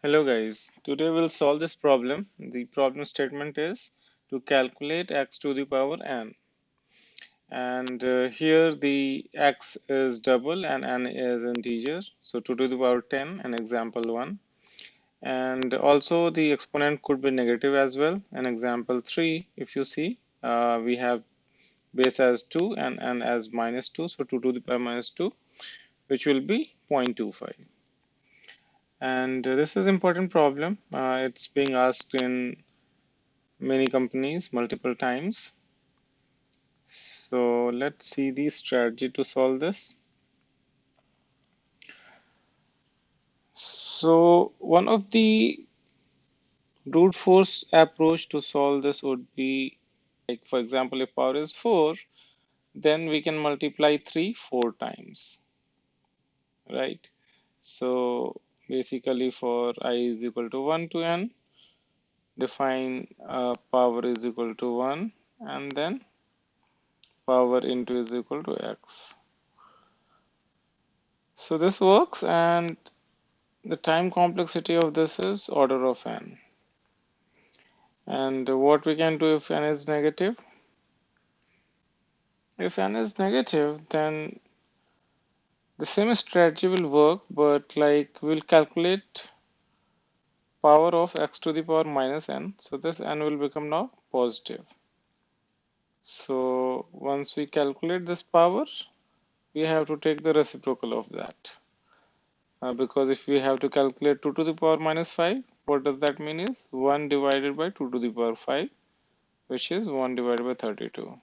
Hello guys, today we'll solve this problem. The problem statement is to calculate x to the power n, and here the x is double and n is integer, so 2 to the power 10 and example 1, and also the exponent could be negative as well. And example 3, if you see, we have base as 2 and n as minus 2, so 2 to the power minus 2, which will be 0.25. And this is important problem. It's being asked in many companies multiple times. So let's see the strategy to solve this. So one of the brute force approach to solve this would be, like, for example, if power is 4, then we can multiply 3 4 times, right? So basically for I is equal to 1 to n, define power is equal to 1, and then power into is equal to x. So this works, and the time complexity of this is order of n. And what we can do if n is negative? If n is negative, then the same strategy will work, but like we'll calculate power of x to the power minus n. So this n will become now positive. So once we calculate this power, we have to take the reciprocal of that. Because if we have to calculate 2 to the power minus 5, what does that mean is 1 divided by 2 to the power 5, which is 1 divided by 32.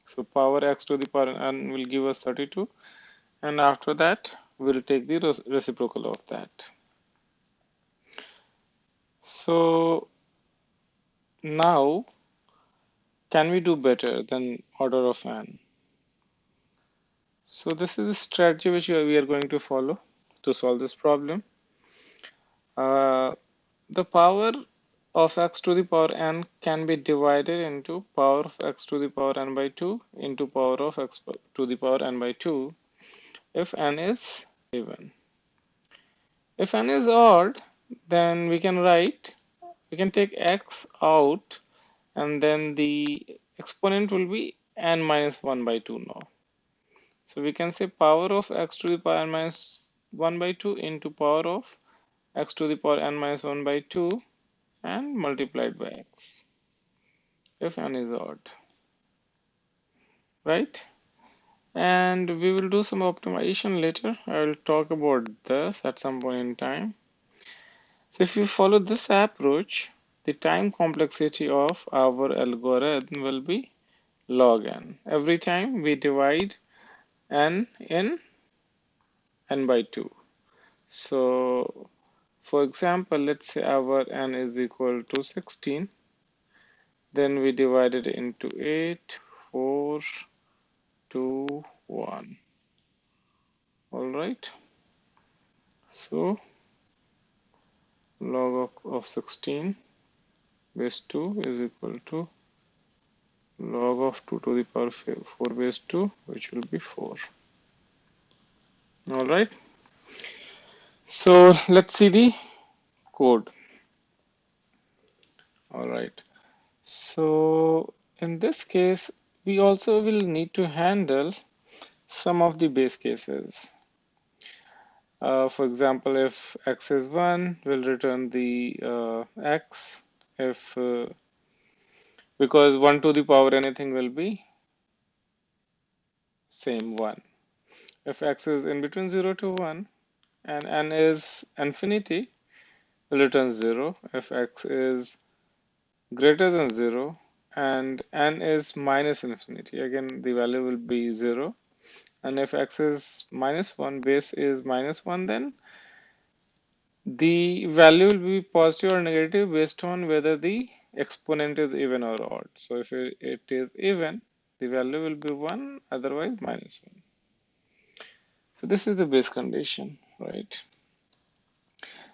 So power x to the power n will give us 32, and after that we'll take the reciprocal of that. So now, can we do better than order of n? So this is a strategy which we are going to follow to solve this problem. The power of x to the power n can be divided into power of x to the power n by 2 into power of x to the power n by 2 if n is even. If n is odd, then we can take x out, and then the exponent will be n minus 1 by 2 now. So we can say power of x to the power n minus 1 by 2 into power of x to the power n minus 1 by 2 and multiplied by x if n is odd, right? And we will do some optimization later. I will talk about this at some point in time. So if you follow this approach, the time complexity of our algorithm will be log n. Every time we divide n in n by 2. So for example, let's say our n is equal to 16. Then we divide it into 8, 4, 2, 1. All right. So log of 16 base 2 is equal to log of 2 to the power 4 base 2, which will be 4. All right. So let's see the code. All right. So in this case, we also will need to handle some of the base cases. For example, if x is 1, we'll return the x. If because 1 to the power anything will be same 1. If x is in between 0 to 1 and n is infinity, we'll return 0. If x is greater than 0 and n is minus infinity, again the value will be 0. And if x is minus 1, base is minus 1, then the value will be positive or negative based on whether the exponent is even or odd. So if it is even, the value will be 1, otherwise minus 1. So this is the base condition, right?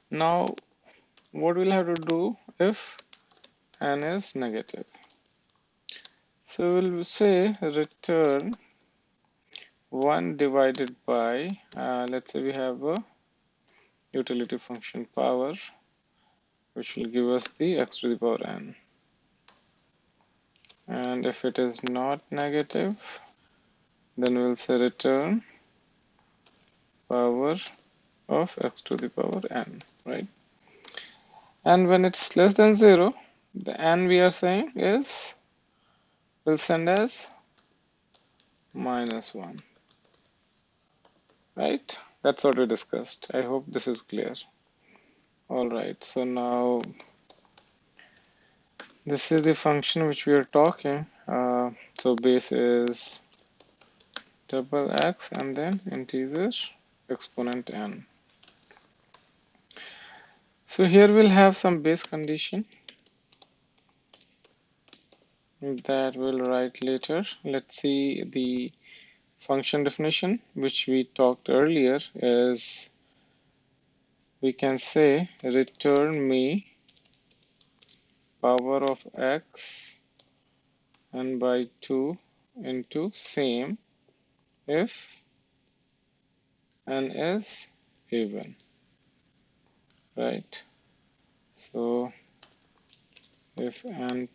Now, what we'll have to do if n is negative? So we'll say return 1 divided by, let's say we have a utility function power, which will give us the x to the power n. And if it is not negative, then we'll say return power of x to the power n, right? And when it's less than 0, the n we are saying is, will send as -1, right? That's what we discussed. I hope this is clear. All right, so now this is the function which we are talking. So base is double x and then integer exponent n. So here we'll have some base condition that we'll write later. Let's see the function definition which we talked earlier is, we can say return me power of x n by 2 into same if n is even, right? So if n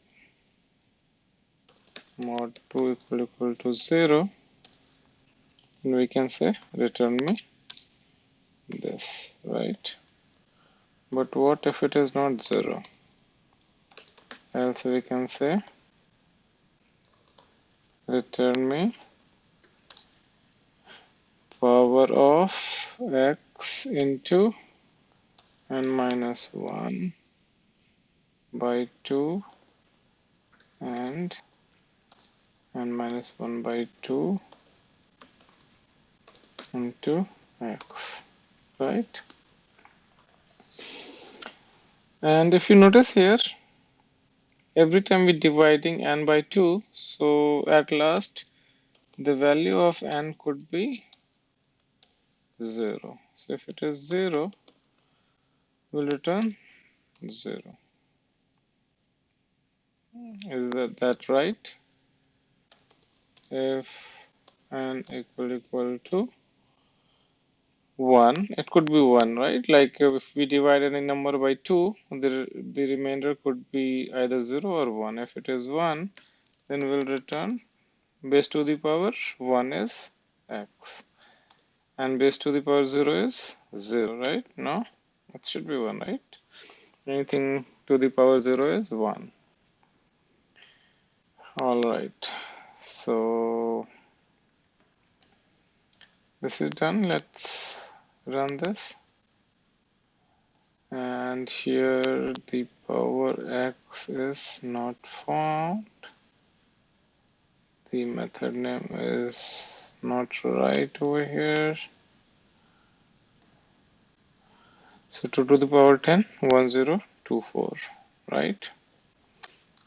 mod 2 equal to 0, then we can say return me this, right? But what if it is not 0? Else we can say return me power of x into n minus 1 by 2 and n minus 1 by 2 into x, right? And if you notice here, every time we're dividing n by 2, so at last the value of n could be 0. So if it is 0, we'll return 0. Is that right? If n equal to 1, it could be 1, right? Like if we divide any number by 2, the remainder could be either 0 or 1. If it is 1, then we'll return base to the power 1 is x. And base to the power 0 is 0, right? No, it should be 1, right? Anything to the power 0 is 1. All right, so this is done. Let's run this. And here the power x is not found. The method name is not right over here. So 2 to the power 10, 1024, right?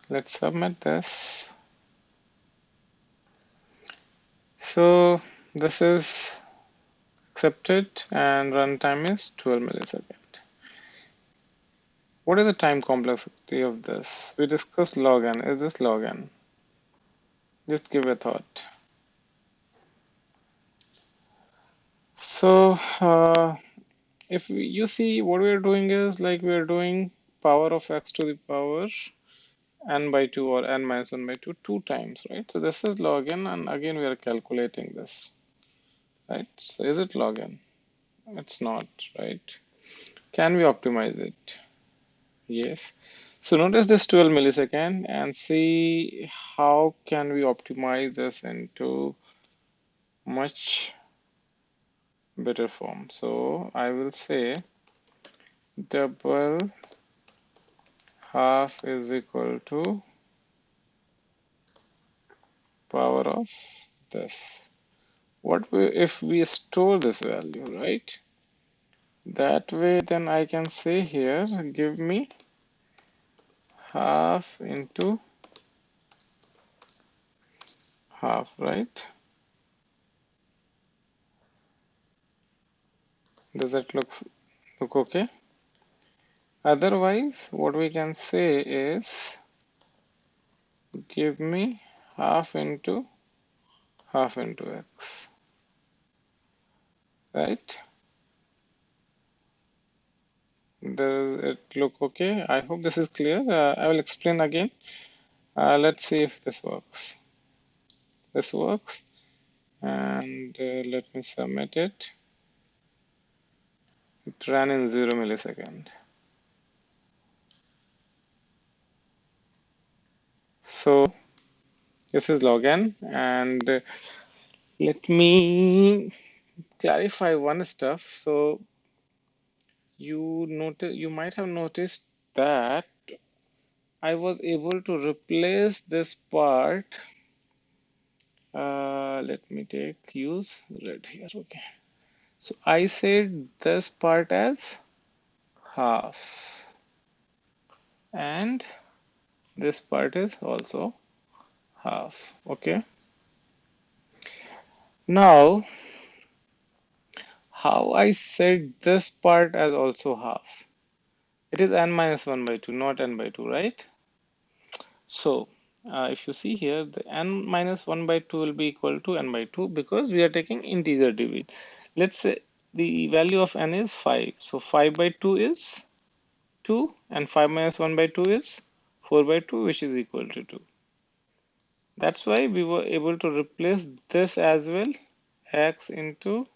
Let's submit this. So this is accepted and runtime is 12 milliseconds. What is the time complexity of this? We discussed log n. Is this log n? Just give a thought. So if you see, what we are doing is like we are doing power of x to the power n by 2 or n minus 1 by 2 two times, right? So this is log n, and again we are calculating this, right? So is it log n? It's not, right? Can we optimize it? Yes. So notice this 12 millisecond and see how can we optimize this into much better form. So I will say double half is equal to power of this. What if we store this value, right? That way then I can say here, give me half into half, right? Does that look okay? Otherwise, what we can say is give me half into x, right? Does it look okay? I hope this is clear. I will explain again. Let's see if this works. This works, and let me submit it. It ran in 0 millisecond. So this is login, and let me clarify one stuff. So you might have noticed that I was able to replace this part. Let me take use red here. Okay. So I said this part as half, and this part is also half. Okay. Now, how I said this part as also half? It is n minus 1 by 2, not n by 2, right? So, if you see here, the n minus 1 by 2 will be equal to n by 2 because we are taking integer division. Let's say the value of n is 5. So, 5 by 2 is 2, and 5 minus 1 by 2 is 4 by 2, which is equal to 2. That's why we were able to replace this as well, x into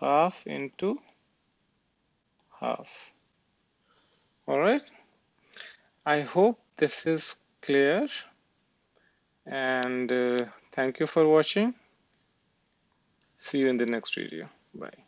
half into half. All right. I hope this is clear, and thank you for watching. See you in the next video. Bye.